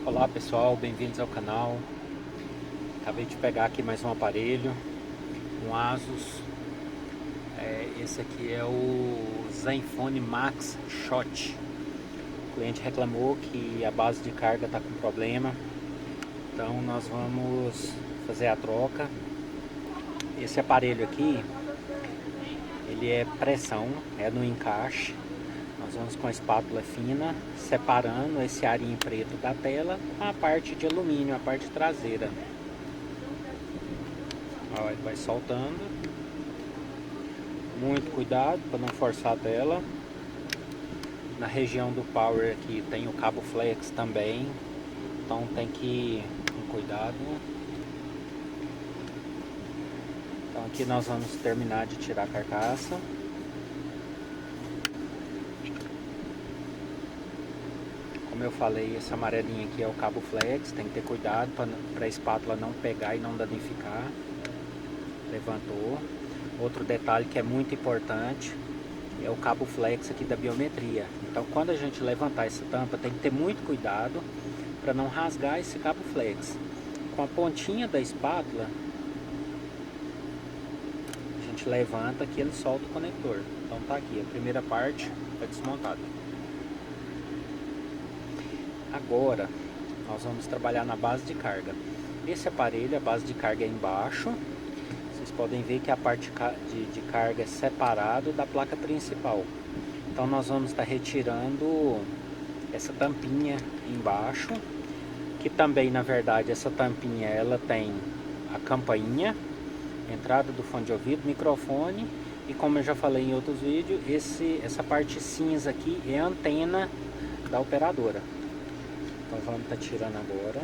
Olá pessoal, bem-vindos ao canal. Acabei de pegar aqui mais um aparelho, um Asus. Esse aqui é o Zenfone Max Shot. O cliente reclamou que a base de carga está com problema, então nós vamos fazer a troca. Esse aparelho aqui, ele é pressão, é no encaixe. Nós vamos com a espátula fina separando esse arinho preto da tela com a parte de alumínio, a parte traseira. Ó, ele vai soltando. Muito cuidado para não forçar a tela. Na região do power aqui tem o cabo flex também, então tem que ir com cuidado. Então aqui nós vamos terminar de tirar a carcaça. Como eu falei, esse amarelinho aqui é o cabo flex, tem que ter cuidado para a espátula não pegar e não danificar. Levantou. Outro detalhe que é muito importante é o cabo flex aqui da biometria. Então quando a gente levantar essa tampa, tem que ter muito cuidado para não rasgar esse cabo flex. Com a pontinha da espátula, a gente levanta que ele solta o conector. Então tá aqui, a primeira parte é desmontada. Agora nós vamos trabalhar na base de carga. Esse aparelho, a base de carga é embaixo. Vocês podem ver que a parte de carga é separado da placa principal. Então nós vamos estar retirando essa tampinha embaixo, que também na verdade essa tampinha ela tem a campainha, entrada do fone de ouvido, microfone e, como eu já falei em outros vídeos, essa parte cinza aqui é a antena da operadora. Então vamos estar tirando agora.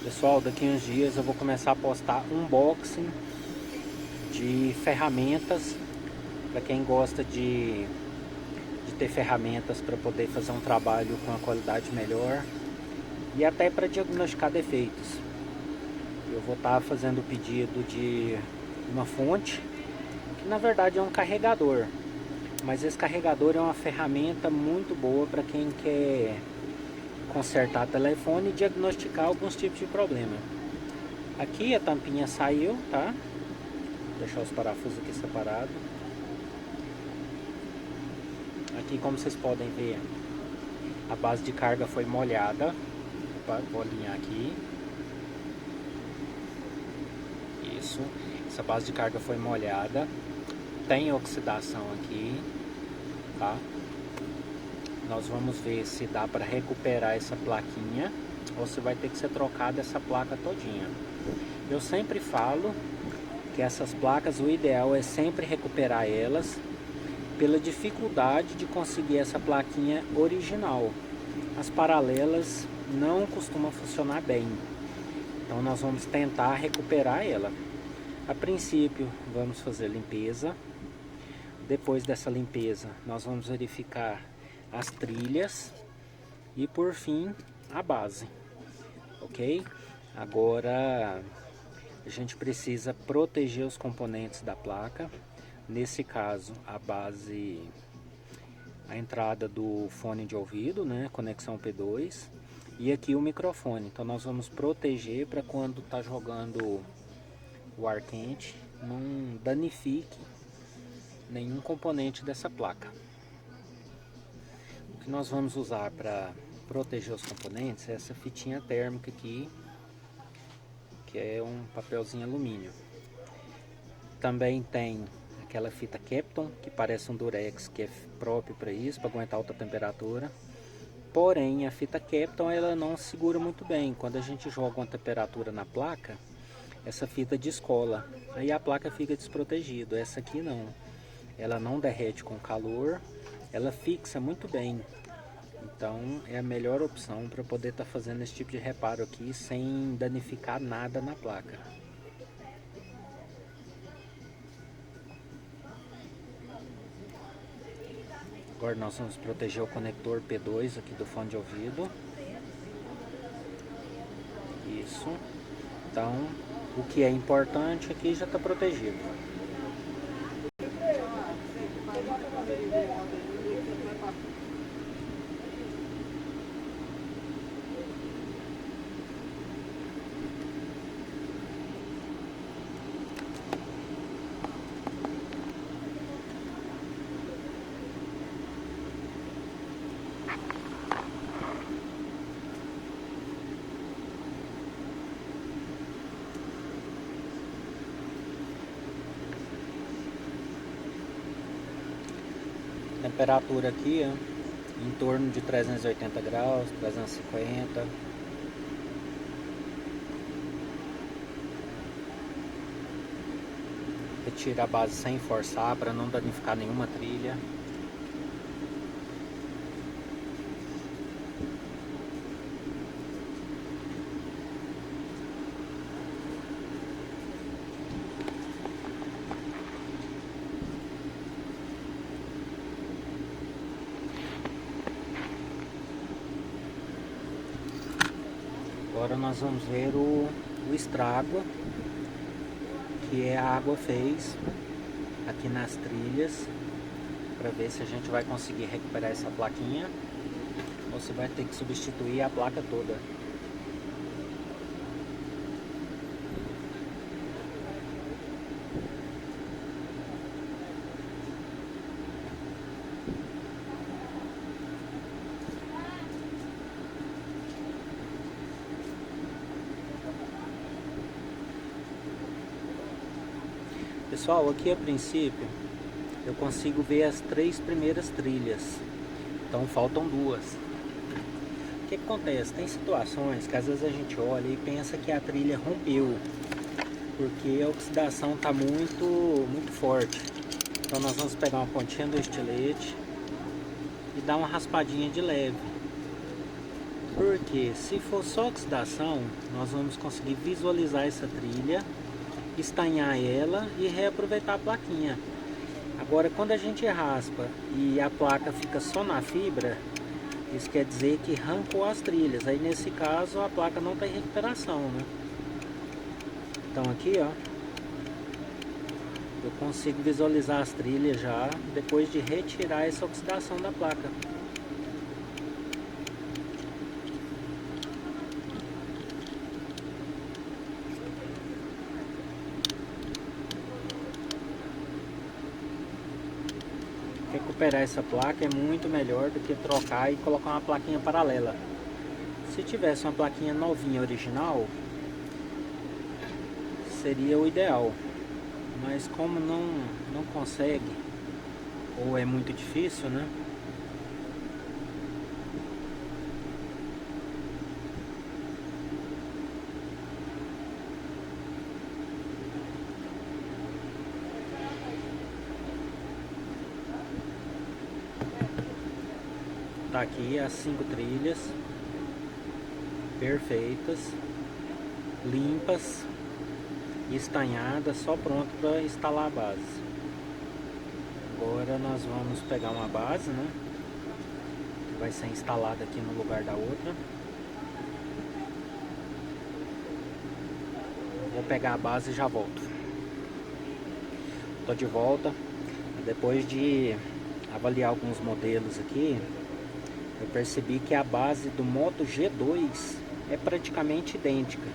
Pessoal, daqui uns dias eu vou começar a postar unboxing de ferramentas para quem gosta de ter ferramentas para poder fazer um trabalho com a qualidade melhor e até para diagnosticar defeitos. Eu vou estar fazendo o pedido de uma fonte, que na verdade é um carregador, mas esse carregador é uma ferramenta muito boa para quem quer consertar telefone e diagnosticar alguns tipos de problema. Aqui a tampinha saiu, tá? Vou deixar os parafusos aqui separados. Aqui, como vocês podem ver, a base de carga foi molhada. Opa, vou alinhar aqui. Isso. Essa base de carga foi molhada. Tem oxidação aqui, tá? Nós vamos ver se dá para recuperar essa plaquinha ou se vai ter que ser trocada essa placa todinha. Eu sempre falo que essas placas, o ideal é sempre recuperar elas pela dificuldade de conseguir essa plaquinha original. As paralelas não costumam funcionar bem, então nós vamos tentar recuperar ela. A princípio vamos fazer limpeza. Depois dessa limpeza nós vamos verificar as trilhas e por fim a base, ok? Agora a gente precisa proteger os componentes da placa. Nesse caso, a base, a entrada do fone de ouvido, né, conexão P2, e aqui o microfone. Então nós vamos proteger para quando está jogando o ar quente não danifique nenhum componente dessa placa. O que nós vamos usar para proteger os componentes é essa fitinha térmica aqui, que é um papelzinho alumínio. Também tem aquela fita Kapton, que parece um durex, que é próprio para isso, para aguentar alta temperatura. Porém, a fita Kapton ela não segura muito bem. Quando a gente joga uma temperatura na placa, essa fita descola, aí a placa fica desprotegida. Essa aqui não, ela não derrete com calor, ela fixa muito bem. Então é a melhor opção para poder estar fazendo esse tipo de reparo aqui sem danificar nada na placa. Agora nós vamos proteger o conector P2 aqui do fone de ouvido. Isso. Então, o que é importante aqui já está protegido. Temperatura aqui, ó, em torno de 380 graus, 350. Retira a base sem forçar para não danificar nenhuma trilha. Agora nós vamos ver o estrago que a água fez aqui nas trilhas, para ver se a gente vai conseguir recuperar essa plaquinha ou se vai ter que substituir a placa toda. Pessoal, aqui a princípio eu consigo ver as 3 primeiras trilhas, então faltam 2. O que acontece? Tem situações que às vezes a gente olha e pensa que a trilha rompeu, porque a oxidação está muito forte. Então nós vamos pegar uma pontinha do estilete e dar uma raspadinha de leve, porque se for só oxidação, nós vamos conseguir visualizar essa trilha, estanhar ela e reaproveitar a plaquinha. Agora, quando a gente raspa e a placa fica só na fibra, isso quer dizer que arrancou as trilhas. Aí nesse caso a placa não está em recuperação, né? Então aqui, ó, eu consigo visualizar as trilhas já depois de retirar essa oxidação da placa. Recuperar essa placa é muito melhor do que trocar e colocar uma plaquinha paralela. Se tivesse uma plaquinha novinha original, seria o ideal, mas como não consegue, ou é muito difícil, né? Tá aqui as 5 trilhas perfeitas, limpas, estanhadas, só pronto para instalar a base. Agora nós vamos pegar uma base, né, que vai ser instalada aqui no lugar da outra. Vou pegar a base e já volto. Tô de volta. Depois de avaliar alguns modelos aqui, eu percebi que a base do Moto G2 é praticamente idêntica.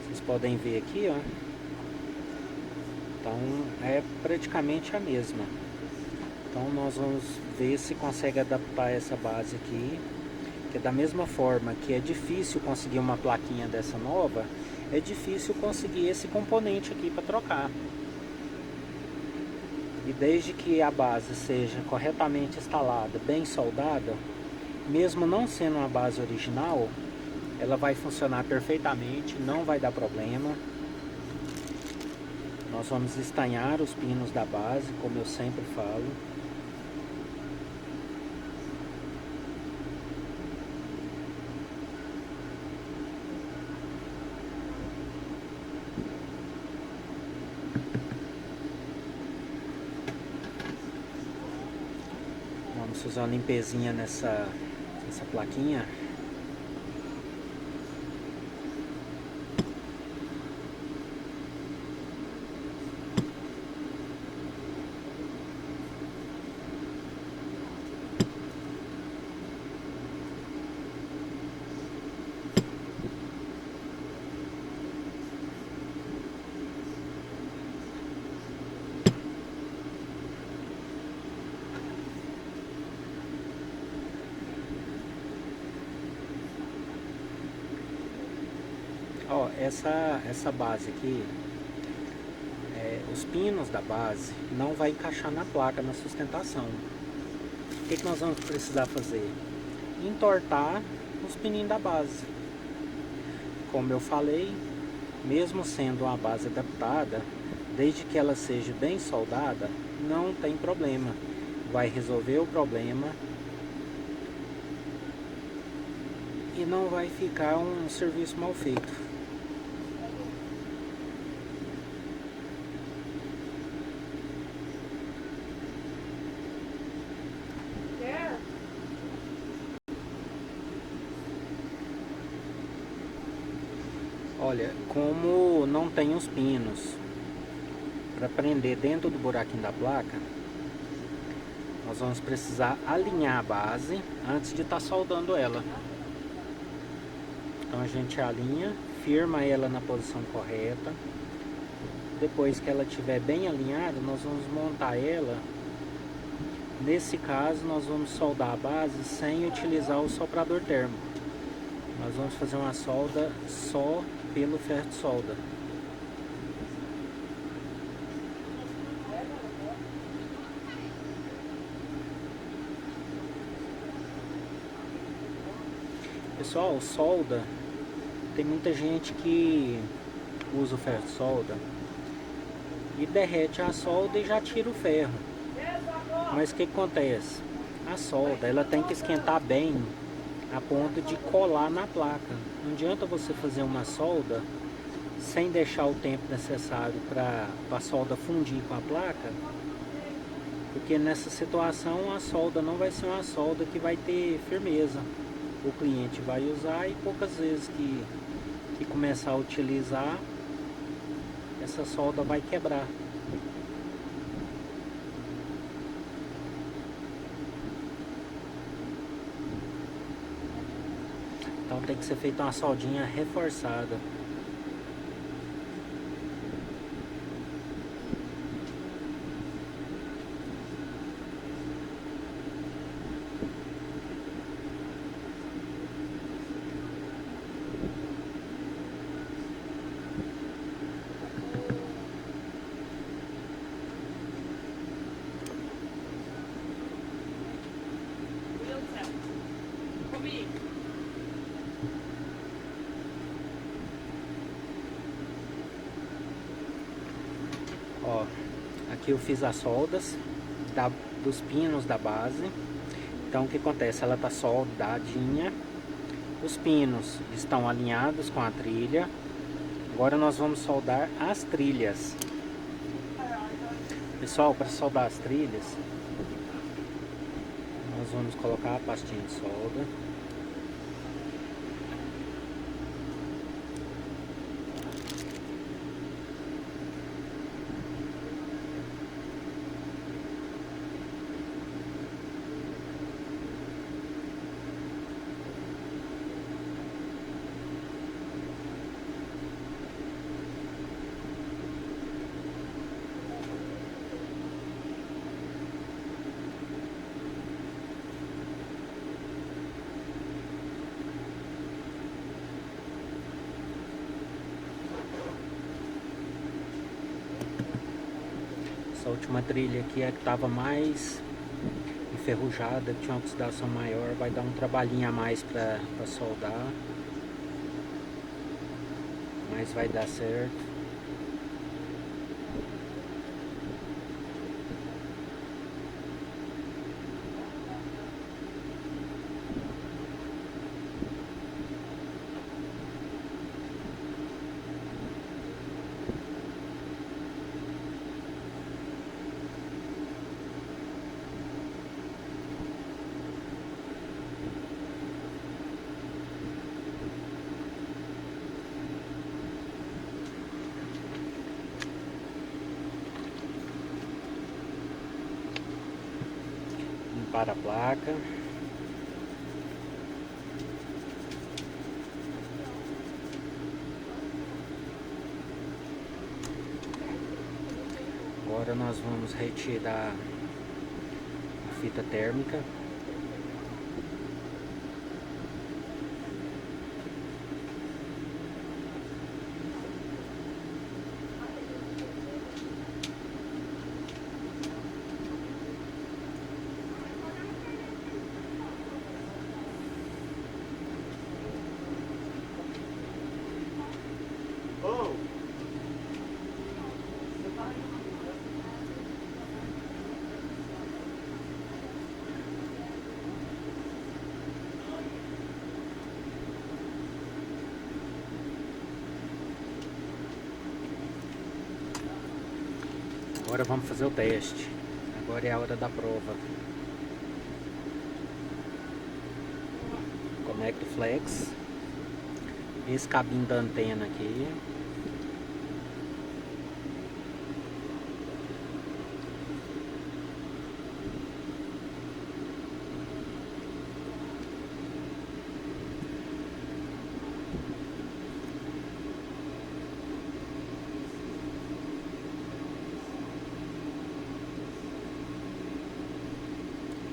Vocês podem ver aqui, ó. Então é praticamente a mesma. Então nós vamos ver se consegue adaptar essa base aqui, que da mesma forma que é difícil conseguir uma plaquinha dessa nova, é difícil conseguir esse componente aqui para trocar. E desde que a base seja corretamente instalada, bem soldada, mesmo não sendo uma base original, ela vai funcionar perfeitamente, não vai dar problema. Nós vamos estanhar os pinos da base, como eu sempre falo. Vamos fazer uma limpezinha nessa plaquinha. Ó, essa base aqui, os pinos da base não vai encaixar na placa, na sustentação. O que nós vamos precisar fazer? Entortar os pininhos da base. Como eu falei, mesmo sendo uma base adaptada, desde que ela seja bem soldada, não tem problema. Vai resolver o problema e não vai ficar um serviço mal feito. Olha, como não tem os pinos para prender dentro do buraquinho da placa, nós vamos precisar alinhar a base antes de estar soldando ela. Então a gente alinha, firma ela na posição correta. Depois que ela estiver bem alinhada, nós vamos montar ela. Nesse caso, nós vamos soldar a base sem utilizar o soprador térmico. Nós vamos fazer uma solda só pelo ferro de solda. Pessoal, solda, tem muita gente que usa o ferro de solda e derrete a solda e já tira o ferro. Mas o que acontece? A solda, ela tem que esquentar bem a ponto de colar na placa. Não adianta você fazer uma solda sem deixar o tempo necessário para a solda fundir com a placa, porque nessa situação a solda não vai ser uma solda que vai ter firmeza. O cliente vai usar e poucas vezes que começar a utilizar, essa solda vai quebrar. Então tem que ser feita uma soldinha reforçada. Ó, aqui eu fiz as soldas dos pinos da base. Então o que acontece? Ela tá soldadinha. Os pinos estão alinhados com a trilha. Agora nós vamos soldar as trilhas. Pessoal, para soldar as trilhas, nós vamos colocar a pastinha de solda. Essa última trilha aqui é que estava mais enferrujada, tinha uma oxidação maior, vai dar um trabalhinho a mais para soldar, mas vai dar certo. prepara a placa. Agora nós vamos retirar a fita térmica. Agora vamos fazer o teste. Agora é a hora da prova. Conecta o flex. Esse cabinho da antena aqui.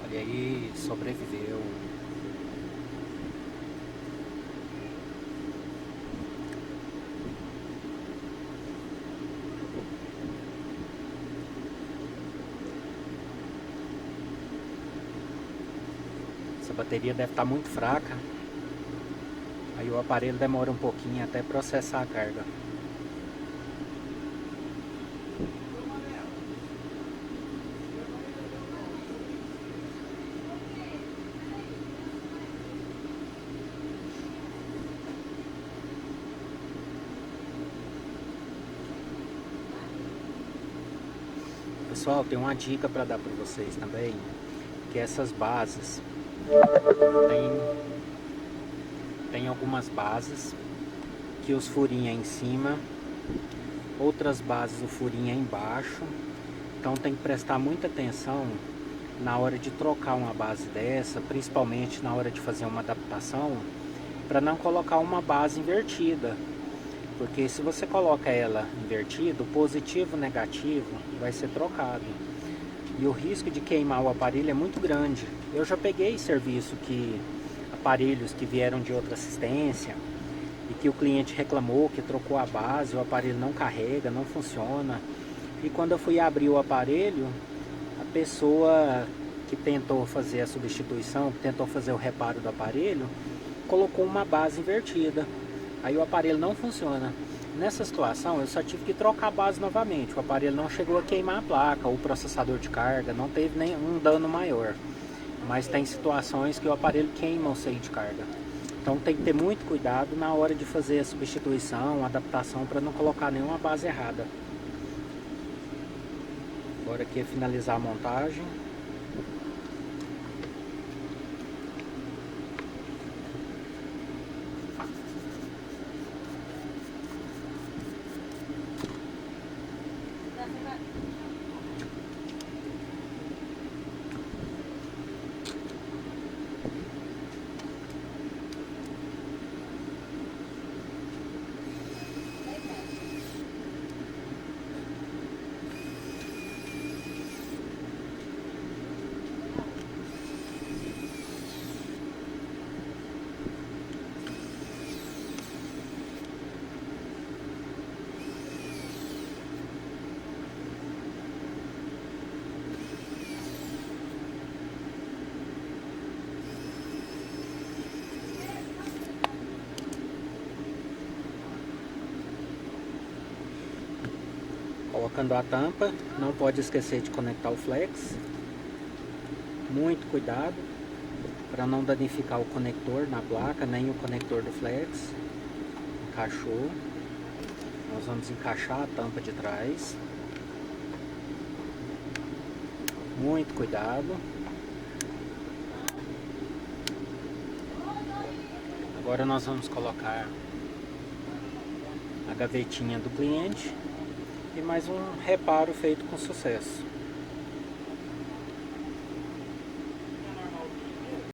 Olha aí, sobreviveu. Essa bateria deve estar muito fraca. Aí o aparelho demora um pouquinho até processar a carga. Pessoal, tem uma dica para dar para vocês também, que essas bases tem algumas bases que os furinhos é em cima, outras bases o furinho é embaixo, então tem que prestar muita atenção na hora de trocar uma base dessa, principalmente na hora de fazer uma adaptação, para não colocar uma base invertida. Porque se você coloca ela invertida, o positivo e o negativo vai ser trocado. E o risco de queimar o aparelho é muito grande. Eu já peguei serviço aparelhos que vieram de outra assistência e que o cliente reclamou que trocou a base, o aparelho não carrega, não funciona. E quando eu fui abrir o aparelho, a pessoa que tentou fazer a substituição, que tentou fazer o reparo do aparelho, colocou uma base invertida. Aí o aparelho não funciona. Nessa situação eu só tive que trocar a base novamente. O aparelho não chegou a queimar a placa, o processador de carga, não teve nenhum dano maior. Mas tem situações que o aparelho queima o seio de carga. Então tem que ter muito cuidado na hora de fazer a substituição, a adaptação, para não colocar nenhuma base errada. Agora aqui é finalizar a montagem. Colocando a tampa, não pode esquecer de conectar o flex. Muito cuidado para não danificar o conector na placa, nem o conector do flex. Encaixou. Nós vamos encaixar a tampa de trás. Muito cuidado. Agora nós vamos colocar a gavetinha do cliente e mais um reparo feito com sucesso.